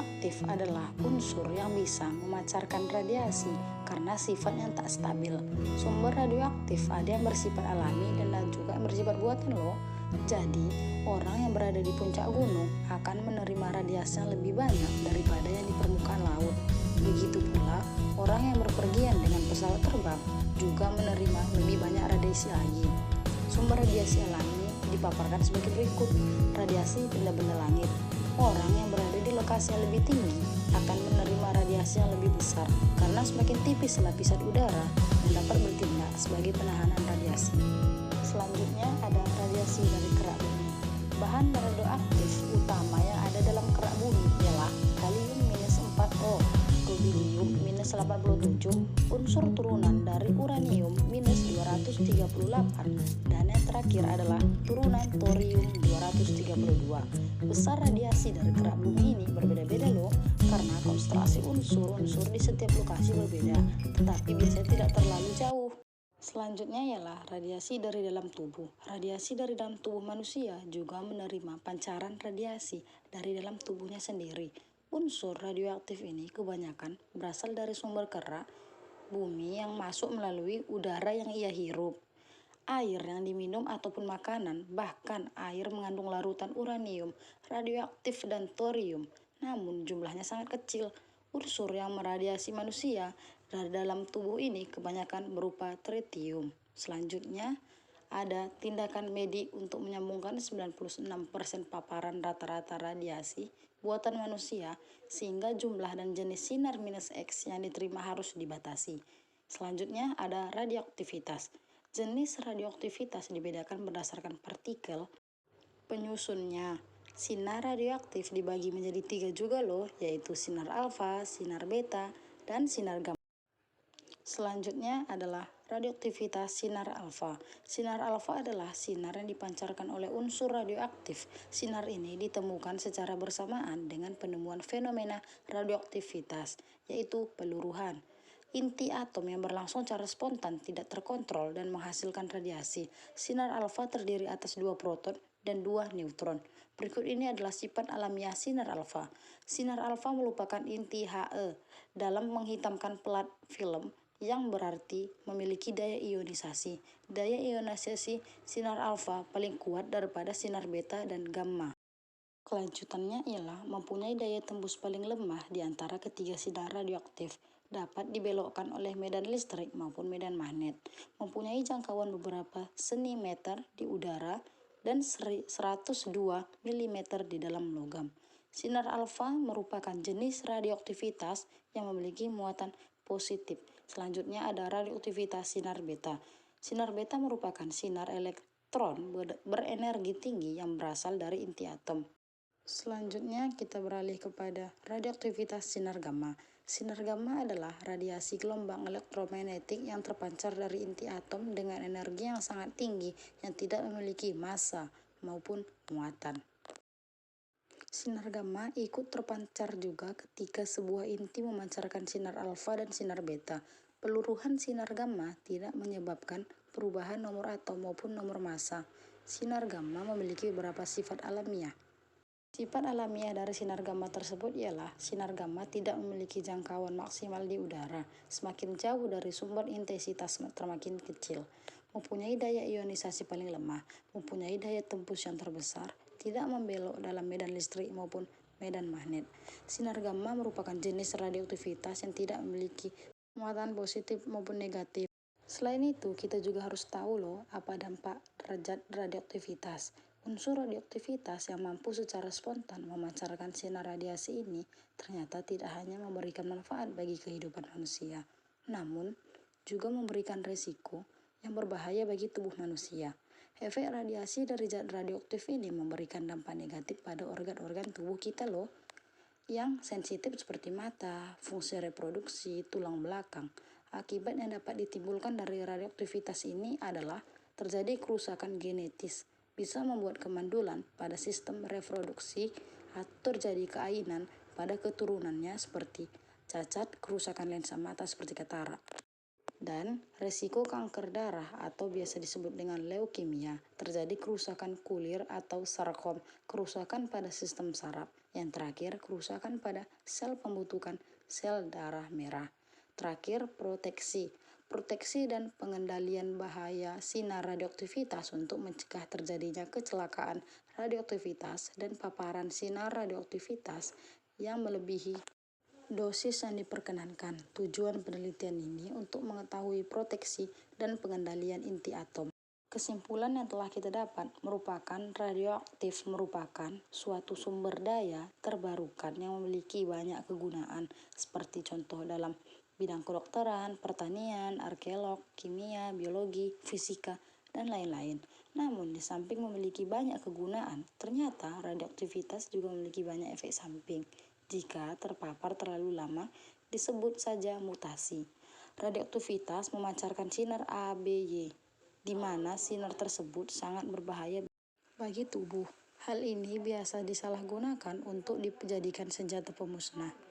radioaktif adalah unsur yang bisa memancarkan radiasi karena sifatnya tak stabil. Sumber radioaktif ada yang bersifat alami dan juga yang bersifat buatan loh. Jadi, orang yang berada di puncak gunung akan menerima radiasi yang lebih banyak daripada yang di permukaan laut. Begitu pula, orang yang berpergian dengan pesawat terbang juga menerima lebih banyak radiasi lagi. Sumber radiasi alami dipaparkan sebagai berikut. Radiasi benda-benda langit. Orang yang berada di lokasi yang lebih tinggi akan menerima radiasi yang lebih besar karena semakin tipis lapisan udara yang dapat bertindak sebagai penahanan radiasi. Selanjutnya ada radiasi dari kerak bumi. Bahan radioaktif utama yang ada dalam kerak bumi ialah kalium-4O, rubidium-87, unsur turunan dari uranium-238, dan yang terakhir adalah turunan thorium-232. Besar radiasi dari kerak bumi ini berbeda-beda loh, karena konsentrasi unsur-unsur di setiap lokasi berbeda, tetapi biasanya tidak terlalu jauh. Selanjutnya ialah radiasi dari dalam tubuh. Radiasi dari dalam tubuh manusia juga menerima pancaran radiasi dari dalam tubuhnya sendiri. Unsur radioaktif ini kebanyakan berasal dari sumber kerak bumi yang masuk melalui udara yang ia hirup, air yang diminum ataupun makanan, bahkan air mengandung larutan uranium, radioaktif dan thorium. Namun jumlahnya sangat kecil. Unsur yang meradiasi manusia dari dalam tubuh ini kebanyakan berupa tritium. Selanjutnya ada tindakan medik untuk menyambungkan 96% paparan rata-rata radiasi buatan manusia sehingga jumlah dan jenis sinar minus X yang diterima harus dibatasi. Selanjutnya ada radioaktivitas. Jenis radioaktivitas dibedakan berdasarkan partikel penyusunnya. Sinar radioaktif dibagi menjadi 3 juga loh, yaitu sinar alfa, sinar beta, dan sinar gamma. Selanjutnya adalah radioaktivitas sinar alfa. Sinar alfa adalah sinar yang dipancarkan oleh unsur radioaktif. Sinar ini ditemukan secara bersamaan dengan penemuan fenomena radioaktivitas, yaitu peluruhan. Inti atom yang berlangsung secara spontan tidak terkontrol dan menghasilkan radiasi. Sinar alfa terdiri atas 2 proton dan 2 neutron. Berikut ini adalah sifat alamiah sinar alfa. Sinar alfa merupakan inti He dalam menghitamkan pelat film yang berarti memiliki daya ionisasi. Daya ionisasi sinar alfa paling kuat daripada sinar beta dan gamma. Kelanjutannya ialah mempunyai daya tembus paling lemah di antara ketiga sinar radioaktif. Dapat dibelokkan oleh medan listrik maupun medan magnet. Mempunyai jangkauan beberapa sentimeter di udara dan 102 mm di dalam logam. Sinar alfa merupakan jenis radioaktivitas yang memiliki muatan positif. Selanjutnya ada radioaktivitas sinar beta. Sinar beta merupakan sinar elektron berenergi tinggi yang berasal dari inti atom. Selanjutnya kita beralih kepada radioaktivitas sinar gamma. Sinar gamma adalah radiasi gelombang elektromagnetik yang terpancar dari inti atom dengan energi yang sangat tinggi yang tidak memiliki massa maupun muatan. Sinar gamma ikut terpancar juga ketika sebuah inti memancarkan sinar alfa dan sinar beta. Peluruhan sinar gamma tidak menyebabkan perubahan nomor atom maupun nomor massa. Sinar gamma memiliki beberapa sifat alamiah. Sifat alamiah dari sinar gamma tersebut ialah sinar gamma tidak memiliki jangkauan maksimal di udara. Semakin jauh dari sumber intensitas semakin kecil. Mempunyai daya ionisasi paling lemah. Mempunyai daya tembus yang terbesar. Tidak membelok dalam medan listrik maupun medan magnet. Sinar gamma merupakan jenis radioaktivitas yang tidak memiliki muatan positif maupun negatif. Selain itu, kita juga harus tahu loh apa dampak derajat radioaktivitas. Unsur radioaktivitas yang mampu secara spontan memancarkan sinar radiasi ini ternyata tidak hanya memberikan manfaat bagi kehidupan manusia, namun juga memberikan risiko yang berbahaya bagi tubuh manusia. Efek radiasi dari zat radioaktif ini memberikan dampak negatif pada organ-organ tubuh kita loh, yang sensitif seperti mata, fungsi reproduksi, tulang belakang. Akibat yang dapat ditimbulkan dari radioaktivitas ini adalah terjadi kerusakan genetis, bisa membuat kemandulan pada sistem reproduksi atau terjadi keainan pada keturunannya seperti cacat, kerusakan lensa mata seperti katarak. Dan resiko kanker darah atau biasa disebut dengan leukemia, terjadi kerusakan kulir atau sarkom, kerusakan pada sistem saraf Yang terakhir, kerusakan pada sel pembentukan sel darah merah. Terakhir, proteksi. Proteksi dan pengendalian bahaya sinar radioaktivitas untuk mencegah terjadinya kecelakaan radioaktivitas dan paparan sinar radioaktivitas yang melebihi dosis yang diperkenankan. Tujuan penelitian ini untuk mengetahui proteksi dan pengendalian inti atom. Kesimpulan yang telah kita dapat merupakan radioaktif merupakan suatu sumber daya terbarukan yang memiliki banyak kegunaan, seperti contoh dalam bidang kedokteran, pertanian, arkeolog, kimia, biologi, fisika, dan lain-lain. Namun, di samping memiliki banyak kegunaan, ternyata radioaktivitas juga memiliki banyak efek samping. Jika terpapar terlalu lama, disebut saja mutasi. Radioaktivitas memancarkan sinar ABY, di mana sinar tersebut sangat berbahaya bagi tubuh. Hal ini biasa disalahgunakan untuk dijadikan senjata pemusnah.